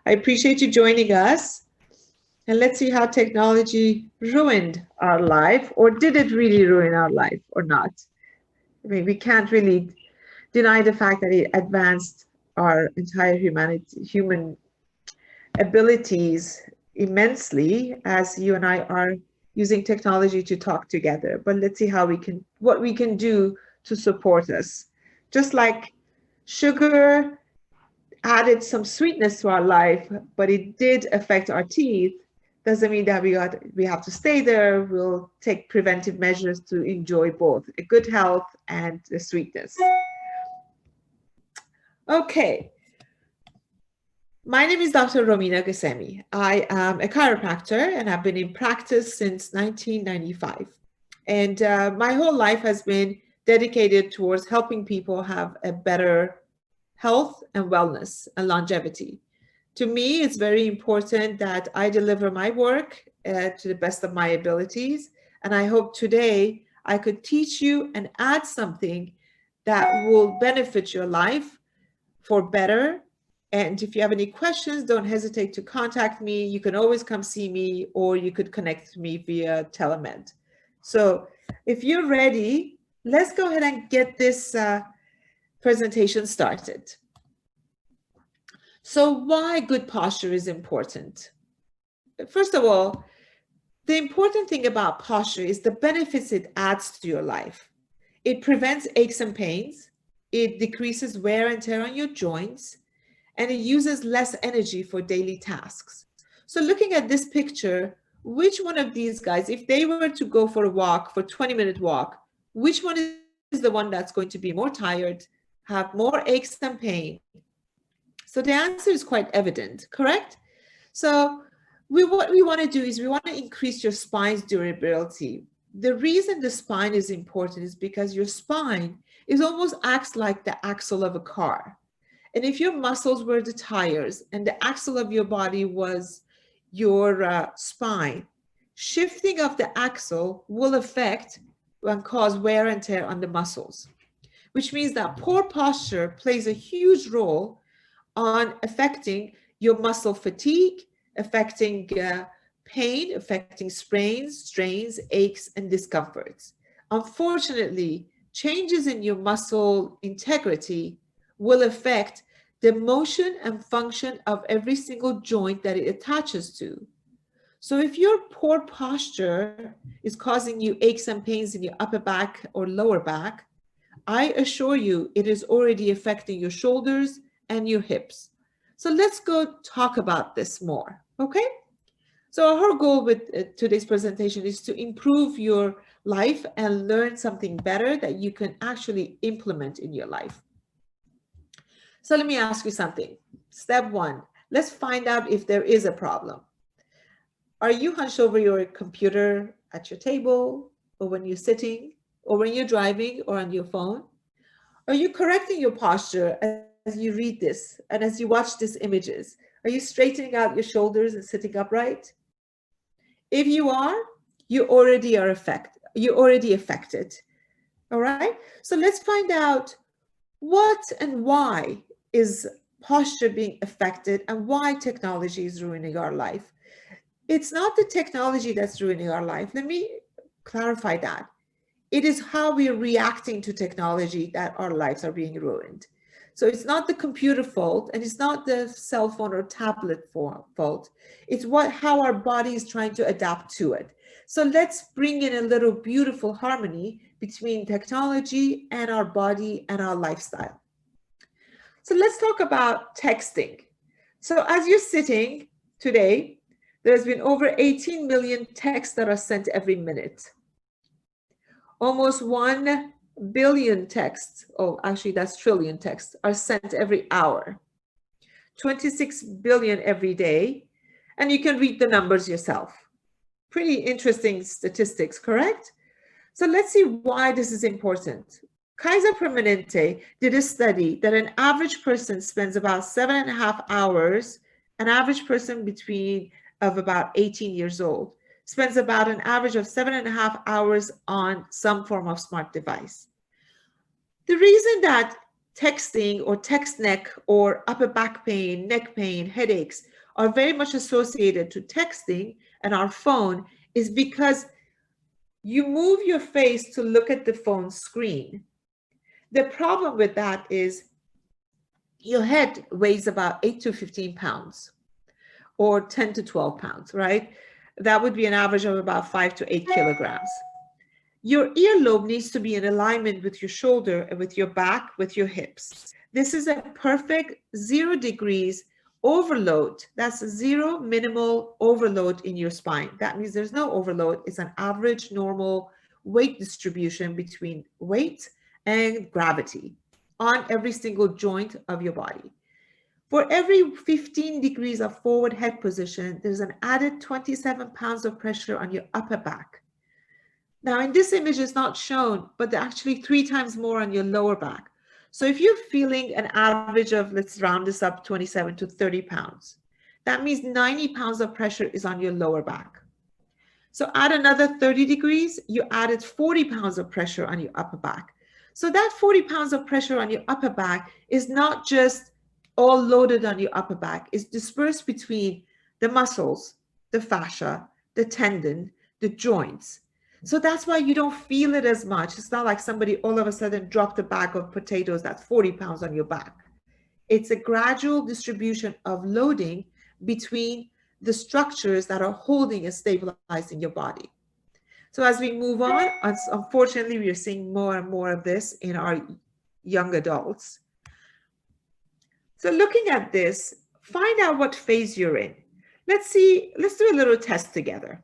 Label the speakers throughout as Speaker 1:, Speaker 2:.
Speaker 1: I appreciate you joining us. And let's see how technology ruined our life, or did it really ruin our life or not? I mean, we can't really deny the fact that it advanced our entire human abilities immensely as you and I are using technology to talk together. But let's see what we can do to support us. Just like sugar added some sweetness to our life, but it did affect our teeth, doesn't mean that we have to stay there. We'll take preventive measures to enjoy both a good health and the sweetness. Okay. My name is Dr. Romina Gasemi. I am a chiropractor and I've been in practice since 1995. And my whole life has been dedicated towards helping people have a better health and wellness and longevity. To me, it's very important that I deliver my work to the best of my abilities. And I hope today I could teach you and add something that will benefit your life for better. And if you have any questions, don't hesitate to contact me. You can always come see me, or you could connect to me via telemed. So if you're ready, let's go ahead and get this presentation started. So why good posture is important? First of all, the important thing about posture is the benefits it adds to your life. It prevents aches and pains. It decreases wear and tear on your joints, and it uses less energy for daily tasks. So looking at this picture, which one of these guys, if they were to go for a walk, for a 20-minute walk, which one is the one that's going to be more tired, have more aches and pain? So the answer is quite evident, correct? So what we want to do is we want to increase your spine's durability. The reason the spine is important is because your spine is almost acts like the axle of a car. And if your muscles were the tires and the axle of your body was your spine, shifting of the axle will affect and cause wear and tear on the muscles, which means that poor posture plays a huge role on affecting your muscle fatigue, affecting pain, affecting sprains, strains, aches, and discomforts. Unfortunately, changes in your muscle integrity will affect the motion and function of every single joint that it attaches to. So if your poor posture is causing you aches and pains in your upper back or lower back, I assure you it is already affecting your shoulders and your hips. So let's go talk about this more, okay? So our goal with today's presentation is to improve your life and learn something better that you can actually implement in your life. So let me ask you something. Step one, let's find out if there is a problem. Are you hunched over your computer at your table, or when you're sitting, or when you're driving, or on your phone? Are you correcting your posture as you read this and as you watch these images? Are you straightening out your shoulders and sitting upright? If you are, you already affected. All right? So let's find out what and why is posture being affected and why technology is ruining our life. It's not the technology that's ruining our life. Let me clarify that. It is how we are reacting to technology that our lives are being ruined. So it's not the computer fault, and it's not the cell phone or tablet fault. It's how our body is trying to adapt to it. So let's bring in a little beautiful harmony between technology and our body and our lifestyle. So let's talk about texting. So as you're sitting today, there's been over 18 million texts that are sent every minute. Almost 1 billion texts, oh, actually that's trillion texts, are sent every hour. 26 billion every day. And you can read the numbers yourself. Pretty interesting statistics, correct? So let's see why this is important. Kaiser Permanente did a study that an average person spends about 7.5 hours, an average person of about 18 years old, spends about an average of 7.5 hours on some form of smart device. The reason that texting or text neck or upper back pain, neck pain, headaches are very much associated to texting and our phone is because you move your face to look at the phone screen. The problem with that is your head weighs about 8 to 15 pounds or 10 to 12 pounds, right? That would be an average of about 5 to 8 kilograms. Your earlobe needs to be in alignment with your shoulder and with your back, with your hips. This is a perfect 0 degrees overload. That's a zero minimal overload in your spine. That means there's no overload. It's an average normal weight distribution between weight and gravity on every single joint of your body. For every 15 degrees of forward head position, there's an added 27 pounds of pressure on your upper back. Now, in this image, it's not shown, but actually 3 times more on your lower back. So if you're feeling an average of, let's round this up, 27 to 30 pounds, that means 90 pounds of pressure is on your lower back. So add another 30 degrees, you added 40 pounds of pressure on your upper back. So that 40 pounds of pressure on your upper back is not just all loaded on your upper back. It's dispersed between the muscles, the fascia, the tendon, the joints. So that's why you don't feel it as much. It's not like somebody all of a sudden dropped a bag of potatoes that's 40 pounds on your back. It's a gradual distribution of loading between the structures that are holding and stabilizing your body. So as we move on, unfortunately, we are seeing more and more of this in our young adults. So looking at this, find out what phase you're in. Let's do a little test together.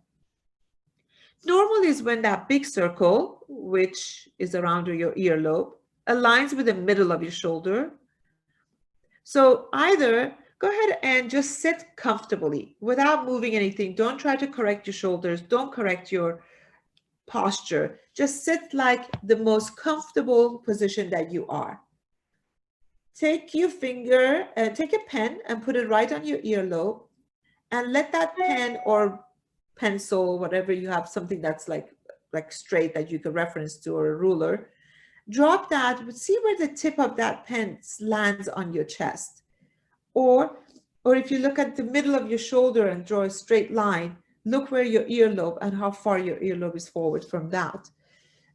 Speaker 1: Normal is when that big circle, which is around your earlobe, aligns with the middle of your shoulder. So either go ahead and just sit comfortably without moving anything. Don't try to correct your shoulders. Don't correct your posture. Just sit like the most comfortable position that you are. Take your finger, take a pen and put it right on your earlobe and let that pen or pencil, whatever you have, something that's like straight that you can reference to, or a ruler, drop that, see where the tip of that pen lands on your chest. Or if you look at the middle of your shoulder and draw a straight line, look where your earlobe and how far your earlobe is forward from that.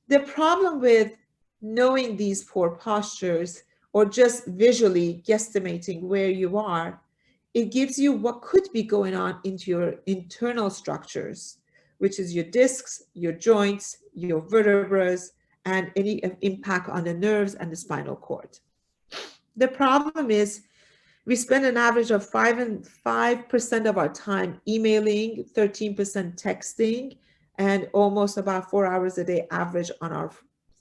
Speaker 1: The problem with knowing these poor postures or just visually guesstimating where you are, it gives you what could be going on into your internal structures, which is your discs, your joints, your vertebrae, and any impact on the nerves and the spinal cord. The problem is we spend an average of 5% of our time emailing, 13% texting, and almost about 4 hours a day average on our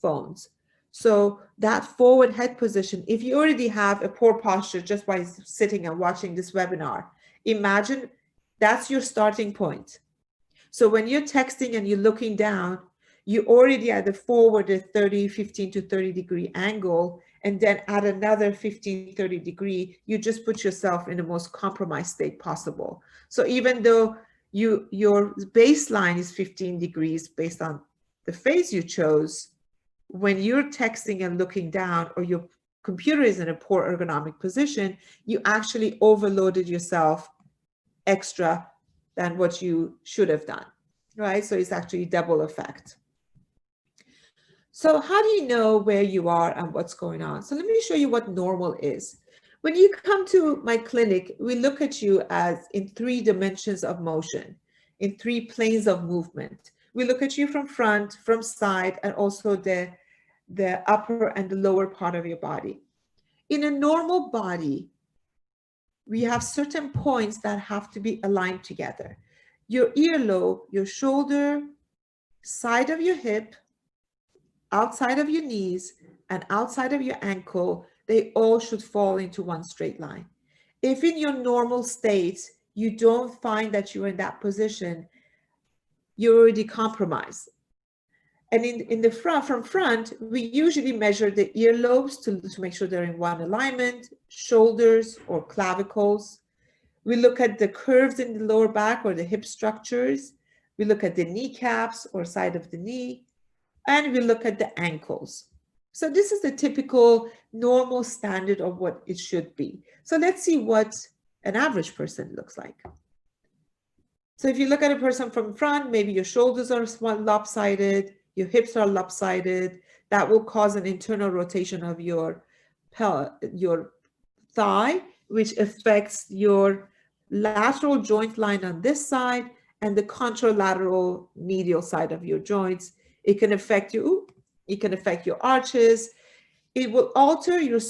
Speaker 1: phones. So that forward head position, if you already have a poor posture just by sitting and watching this webinar, imagine that's your starting point. So when you're texting and you're looking down, you already at the forward a 15 to 30 degree angle, and then add another 15, 30 degree, you just put yourself in the most compromised state possible. So even though your baseline is 15 degrees based on the phase you chose, when you're texting and looking down, or your computer is in a poor ergonomic position, you actually overloaded yourself extra than what you should have done, right? So it's actually double effect. So how do you know where you are and what's going on? So let me show you what normal is. When you come to my clinic, we look at you as in 3 dimensions of motion, in 3 planes of movement. We look at you from front, from side, and also the upper and the lower part of your body. In a normal body, we have certain points that have to be aligned together. Your earlobe, your shoulder, side of your hip, outside of your knees, and outside of your ankle, they all should fall into one straight line. If in your normal state, you don't find that you're in that position, you're already compromised. And in the front, from front, we usually measure the earlobes to make sure they're in one alignment, shoulders or clavicles. We look at the curves in the lower back or the hip structures. We look at the kneecaps or side of the knee, and we look at the ankles. So this is the typical normal standard of what it should be. So let's see what an average person looks like. So if you look at a person from front, maybe your shoulders are lopsided, your hips are lopsided. That will cause an internal rotation of your thigh, which affects your lateral joint line on this side and the contralateral medial side of your joints. It can affect you. It can affect your arches. It will alter your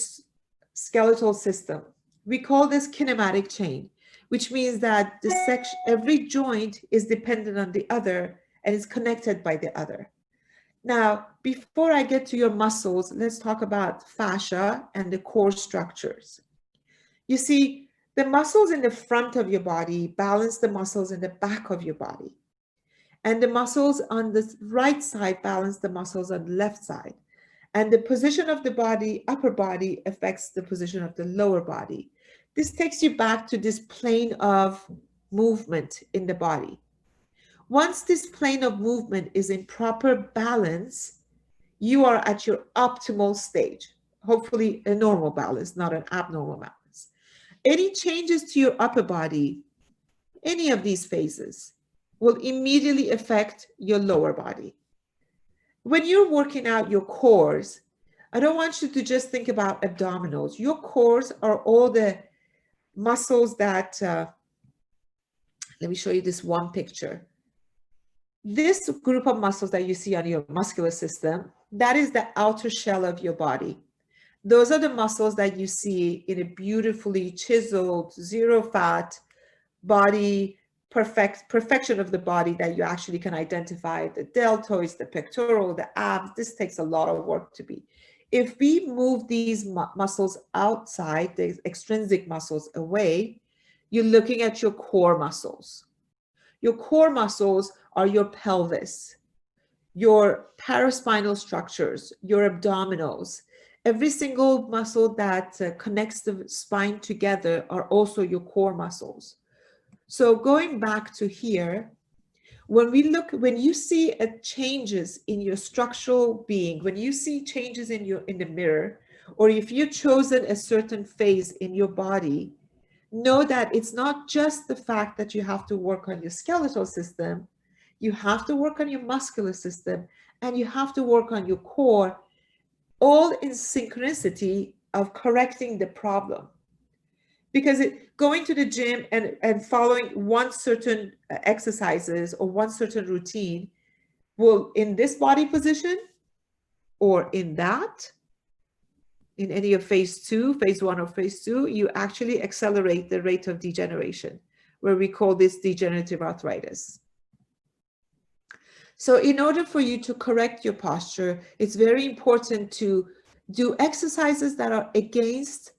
Speaker 1: skeletal system. We call this kinematic chain, which means that every joint is dependent on the other and is connected by the other. Now, before I get to your muscles, let's talk about fascia and the core structures. You see, the muscles in the front of your body balance the muscles in the back of your body. And the muscles on the right side balance the muscles on the left side. And the position of the body, upper body, affects the position of the lower body. This takes you back to this plane of movement in the body. Once this plane of movement is in proper balance, you are at your optimal stage, hopefully a normal balance, not an abnormal balance. Any changes to your upper body, any of these phases, will immediately affect your lower body. When you're working out your cores, I don't want you to just think about abdominals. Your cores are all the muscles that, let me show you this one picture. This group of muscles that you see on your muscular system, that is the outer shell of your body. Those are the muscles that you see in a beautifully chiseled, zero fat body, perfection of the body that you actually can identify the deltoids, the pectoral, the abs. This takes a lot of work to be. If we move these muscles outside, the extrinsic muscles away, you're looking at your core muscles. Your core muscles are your pelvis, your paraspinal structures, your abdominals. Every single muscle that connects the spine together are also your core muscles. So going back to here, when you see changes in your structural being, when you see changes in the mirror, or if you've chosen a certain phase in your body, know that it's not just the fact that you have to work on your skeletal system, you have to work on your muscular system, and you have to work on your core, all in synchronicity of correcting the problem. Because going to the gym and following one certain exercises or one certain routine will, in this body position or in that, in any of phase 1 or phase 2, you actually accelerate the rate of degeneration, where we call this degenerative arthritis. So in order for you to correct your posture, it's very important to do exercises that are against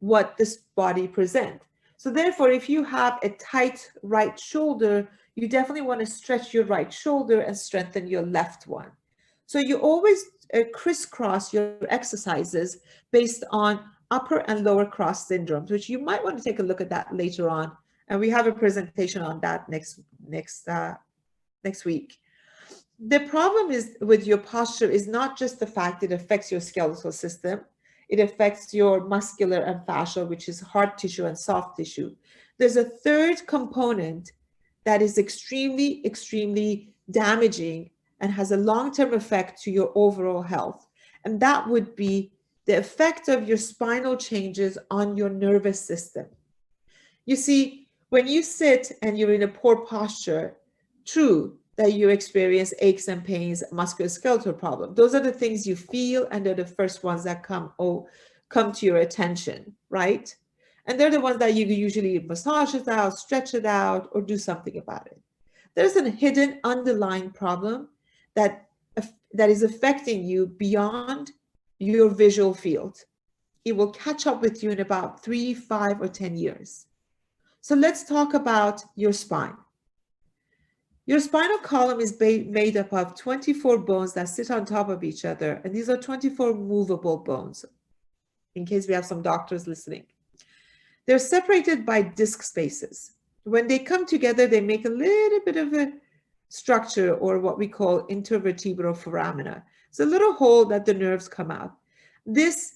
Speaker 1: what this body presents. So therefore, if you have a tight right shoulder, you definitely want to stretch your right shoulder and strengthen your left one. So you always crisscross your exercises based on upper and lower cross syndromes, which you might want to take a look at that later on. And we have a presentation on that next week. The problem is with your posture is not just the fact it affects your skeletal system. It affects your muscular and fascial, which is hard tissue and soft tissue. There's a third component that is extremely, extremely damaging and has a long-term effect to your overall health. And that would be the effect of your spinal changes on your nervous system. You see, when you sit and you're in a poor posture, true that you experience aches and pains, musculoskeletal problem. Those are the things you feel, and they're the first ones that come to your attention, right? And they're the ones that you usually massage it out, stretch it out, or do something about it. There's a hidden underlying problem that is affecting you beyond your visual field. It will catch up with you in about 3, 5, or 10 years. So let's talk about your spine. Your spinal column is made up of 24 bones that sit on top of each other, and these are 24 movable bones, in case we have some doctors listening. They're separated by disc spaces. When they come together, they make a little bit of a structure, or what we call intervertebral foramina. It's a little hole that the nerves come out. This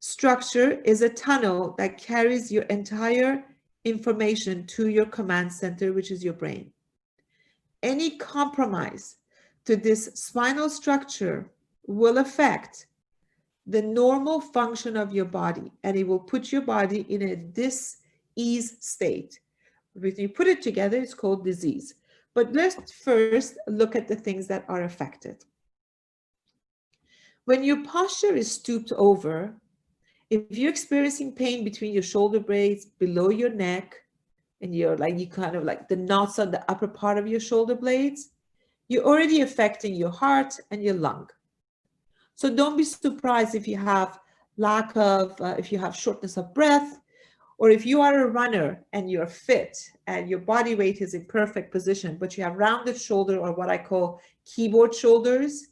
Speaker 1: structure is a tunnel that carries your entire information to your command center, which is your brain. Any compromise to this spinal structure will affect the normal function of your body, and it will put your body in a dis-ease state. When you put it together, it's called disease. But let's first look at the things that are affected. When your posture is stooped over, if you're experiencing pain between your shoulder blades, below your neck, and you kind of like the knots on the upper part of your shoulder blades, you're already affecting your heart and your lung. So don't be surprised if you have if you have shortness of breath, or if you are a runner and you're fit and your body weight is in perfect position, but you have rounded shoulder, or what I call keyboard shoulders,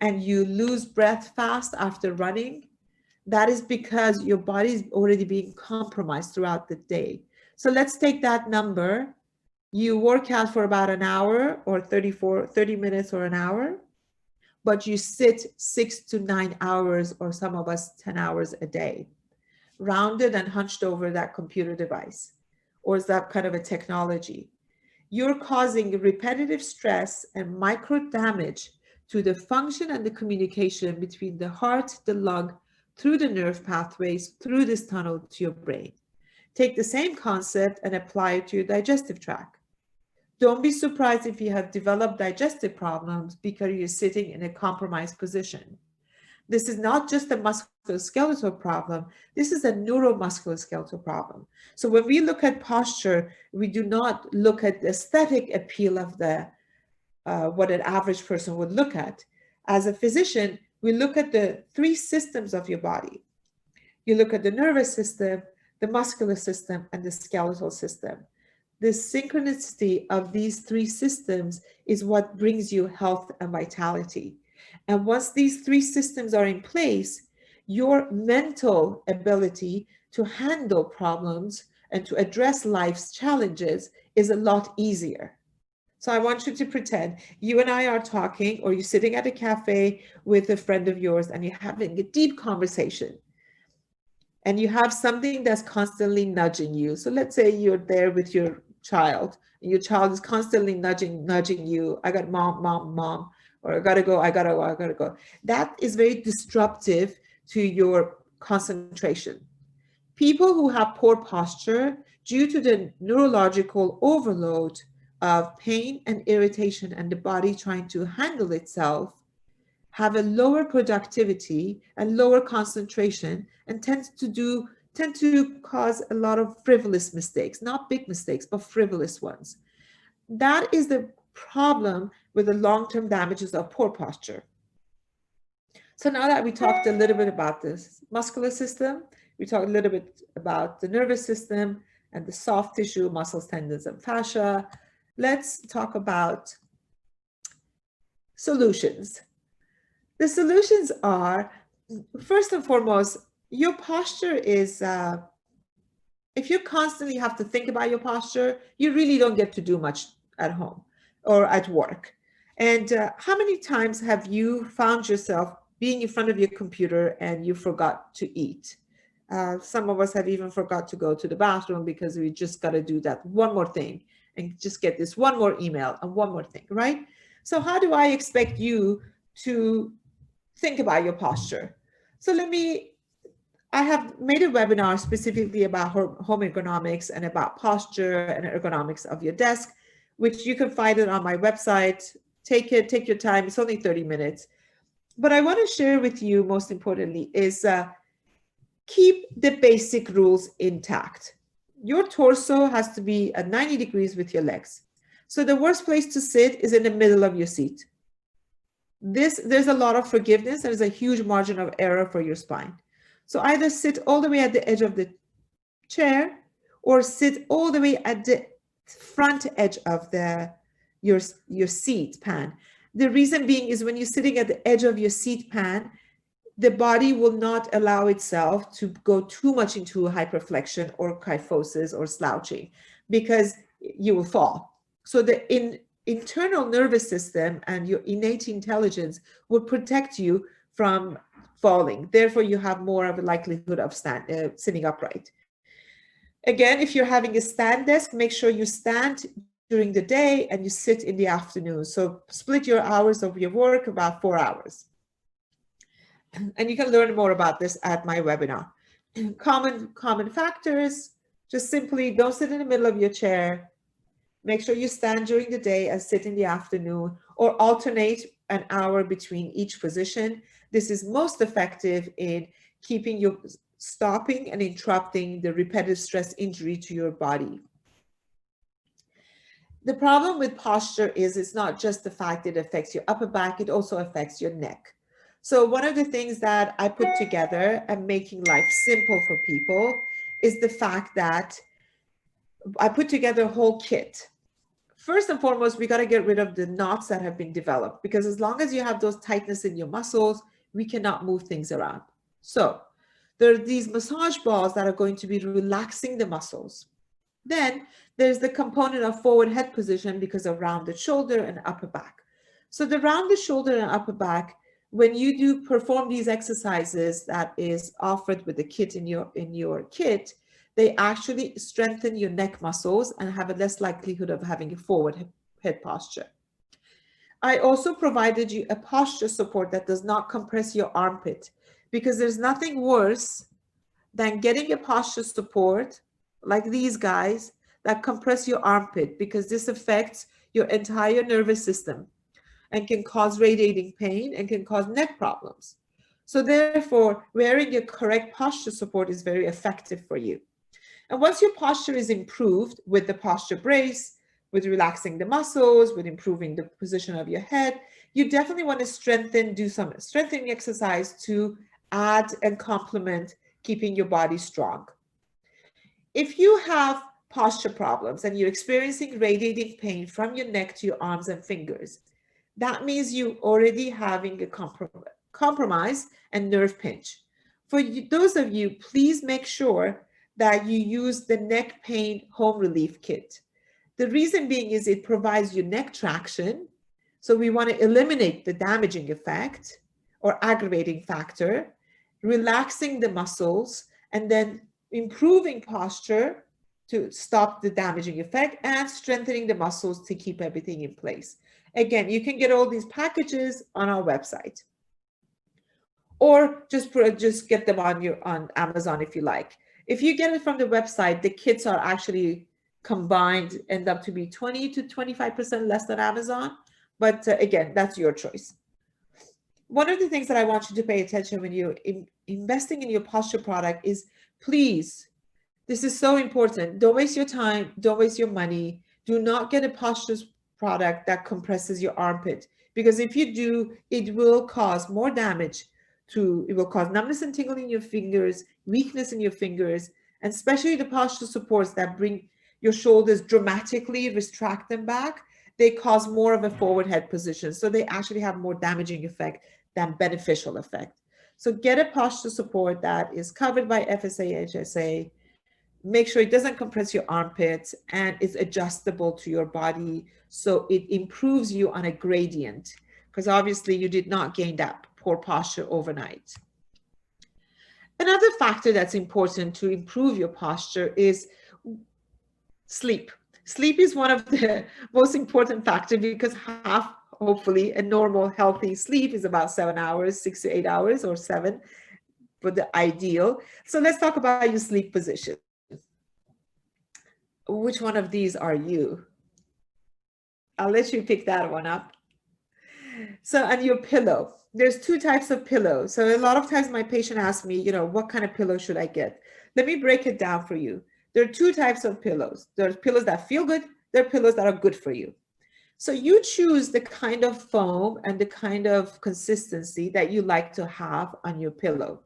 Speaker 1: and you lose breath fast after running, that is because your body is already being compromised throughout the day. So let's take that number. You work out for about an hour or 30 minutes or an hour, but you sit 6 to 9 hours, or some of us 10 hours a day, rounded and hunched over that computer device, or is that kind of a technology. You're causing repetitive stress and micro damage to the function and the communication between the heart, the lung, through the nerve pathways, through this tunnel to your brain. Take the same concept and apply it to your digestive tract. Don't be surprised if you have developed digestive problems because you're sitting in a compromised position. This is not just a musculoskeletal problem. This is a neuromusculoskeletal problem. So when we look at posture, we do not look at the aesthetic appeal of what an average person would look at. As a physician, we look at the 3 systems of your body. You look at the nervous system, the muscular system, and the skeletal system. The synchronicity of these 3 systems is what brings you health and vitality. And once these 3 systems are in place, your mental ability to handle problems and to address life's challenges is a lot easier. So I want you to pretend you and I are talking, or you're sitting at a cafe with a friend of yours and you're having a deep conversation. And you have something that's constantly nudging you. So let's say you're there with your child, and your child is constantly nudging you. I got mom, or I gotta go. That is very disruptive to your concentration. People who have poor posture due to the neurological overload of pain and irritation and the body trying to handle itself have a lower productivity and lower concentration, and tend to cause a lot of frivolous mistakes, not big mistakes, but frivolous ones. That is the problem with the long-term damages of poor posture. So now that we talked a little bit about this muscular system, we talked a little bit about the nervous system and the soft tissue, muscles, tendons, and fascia, let's talk about solutions. The solutions are, first and foremost, your posture is, if you constantly have to think about your posture, you really don't get to do much at home or at work. And how many times have you found yourself being in front of your computer and you forgot to eat? Some of us have even forgot to go to the bathroom because we just got to do that one more thing and just get this one more email and one more thing, right? So how do I expect you to think about your posture? So I have made a webinar specifically about home ergonomics and about posture and ergonomics of your desk, which you can find it on my website. Take your time. It's only 30 minutes. But I want to share with you, most importantly, is keep the basic rules intact. Your torso has to be at 90 degrees with your legs. So the worst place to sit is in the middle of your seat. There's a lot of forgiveness. There's a huge margin of error for your spine. So either sit all the way at the edge of the chair, or sit all the way at the front edge of your seat pan. The reason being is when you're sitting at the edge of your seat pan, the body will not allow itself to go too much into hyperflexion or kyphosis or slouching, because you will fall. So internal nervous system and your innate intelligence will protect you from falling. Therefore, you have more of a likelihood of sitting upright. Again, if you're having a stand desk, make sure you stand during the day and you sit in the afternoon. So split your hours of your work about 4 hours. And you can learn more about this at my webinar. Common factors, just simply don't sit in the middle of your chair. Make sure you stand during the day and sit in the afternoon, or alternate an hour between each position. This is most effective in keeping you stopping and interrupting the repetitive stress injury to your body. The problem with posture is it's not just the fact it affects your upper back, it also affects your neck. So one of the things that I put together and making life simple for people is the fact that I put together a whole kit. First and foremost, we got to get rid of the knots that have been developed, because as long as you have those tightness in your muscles, we cannot move things around. So there are these massage balls that are going to be relaxing the muscles. Then there's the component of forward head position because of rounded shoulder and upper back. So the rounded shoulder and upper back, when you do perform these exercises that is offered with the kit in your kit, they actually strengthen your neck muscles and have a less likelihood of having a forward head posture. I also provided you a posture support that does not compress your armpit, because there's nothing worse than getting a posture support like these guys that compress your armpit, because this affects your entire nervous system and can cause radiating pain and can cause neck problems. So therefore, wearing a correct posture support is very effective for you. And once your posture is improved with the posture brace, with relaxing the muscles, with improving the position of your head, you definitely want to do some strengthening exercise to add and complement keeping your body strong. If you have posture problems and you're experiencing radiating pain from your neck to your arms and fingers, that means you already having a compromise and nerve pinch. For those of you, please make sure that you use the neck pain home relief kit. The reason being is it provides you neck traction. So we want to eliminate the damaging effect or aggravating factor, relaxing the muscles, and then improving posture to stop the damaging effect, and strengthening the muscles to keep everything in place. Again, you can get all these packages on our website, or just get them on Amazon if you like. If you get it from the website, the kits are actually combined end up to be 20 to 25% less than Amazon. But again, that's your choice. One of the things that I want you to pay attention when you're investing in your posture product is, please, this is so important. Don't waste your time. Don't waste your money. Do not get a posture product that compresses your armpit, because if you do, it will cause more damage. It will cause numbness and tingling in your fingers, weakness in your fingers, and especially the posture supports that bring your shoulders dramatically, retract them back. They cause more of a forward head position. So they actually have more damaging effect than beneficial effect. So get a posture support that is covered by FSA, HSA. Make sure it doesn't compress your armpits and it's adjustable to your body, so it improves you on a gradient, because obviously you did not gain that poor posture overnight. Another factor that's important to improve your posture is sleep. Sleep is one of the most important factors, because hopefully a normal healthy sleep is about 7 hours, 6 to 8 hours, or 7 for the ideal. So let's talk about your sleep position. Which one of these are you? I'll let you pick that one up. So, and your pillow. There's 2 types of pillows. So a lot of times my patient asks me, what kind of pillow should I get? Let me break it down for you. There are 2 types of pillows. There's pillows that feel good. There are pillows that are good for you. So you choose the kind of foam and the kind of consistency that you like to have on your pillow.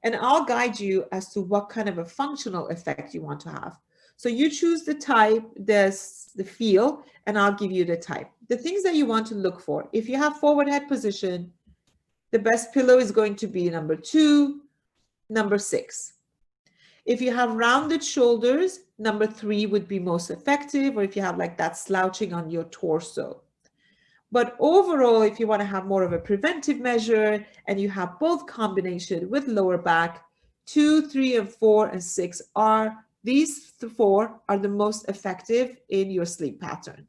Speaker 1: And I'll guide you as to what kind of a functional effect you want to have. So you choose the type, the feel, and I'll give you the type. The things that you want to look for. If you have forward head position, the best pillow is going to be number 2, number 6. If you have rounded shoulders, Number 3 would be most effective, or if you have like that slouching on your torso. But overall, if you want to have more of a preventive measure and you have both combination with lower back, 2, 3, and 4, and 6 are, these 4 are the most effective in your sleep pattern.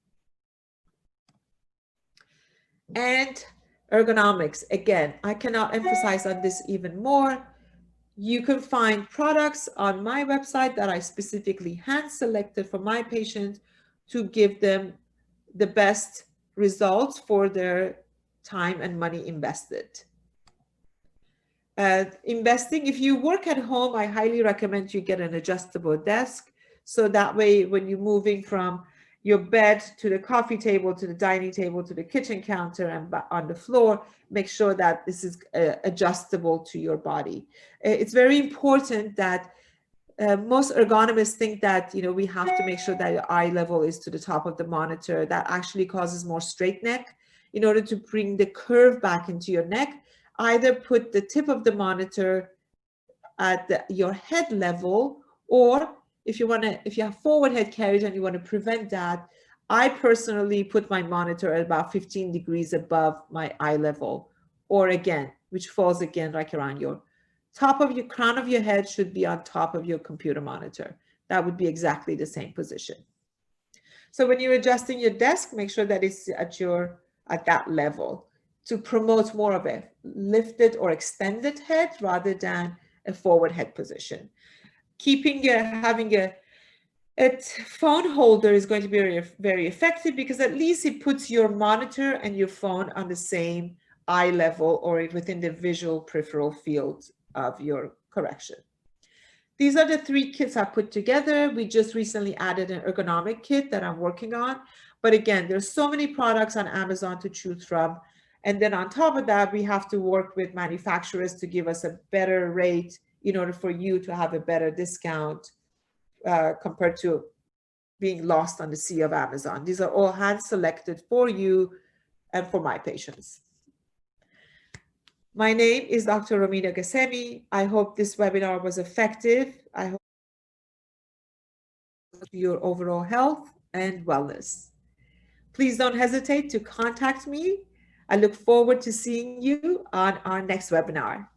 Speaker 1: And ergonomics, again, I cannot emphasize on this even more. You can find products on my website that I specifically hand selected for my patients to give them the best results for their time and money invested. Investing, if you work at home, I highly recommend you get an adjustable desk. So that way, when you're moving from your bed to the coffee table, to the dining table, to the kitchen counter, and on the floor, make sure that this is adjustable to your body. It's very important that most ergonomists think that, you know, we have to make sure that your eye level is to the top of the monitor. That actually causes more straight neck. In order to bring the curve back into your neck, either put the tip of the monitor at your head level, or if you have forward head carriage and you want to prevent that, I personally put my monitor at about 15 degrees above my eye level, or again, which falls again like around your top of your crown of your head should be on top of your computer monitor. That would be exactly the same position. So when you're adjusting your desk, make sure that it's at that level to promote more of a lifted or extended head rather than a forward head position. Having a phone holder is going to be very, very effective, because at least it puts your monitor and your phone on the same eye level or within the visual peripheral field of your correction. These are the 3 kits I put together. We just recently added an ergonomic kit that I'm working on. But again, there's so many products on Amazon to choose from. And then on top of that, we have to work with manufacturers to give us a better rate in order for you to have a better discount compared to being lost on the sea of Amazon. These are all hand selected for you and for my patients. My name is Dr. Romina Gassemi. I hope this webinar was effective. I hope your overall health and wellness. Please don't hesitate to contact me. I look forward to seeing you on our next webinar.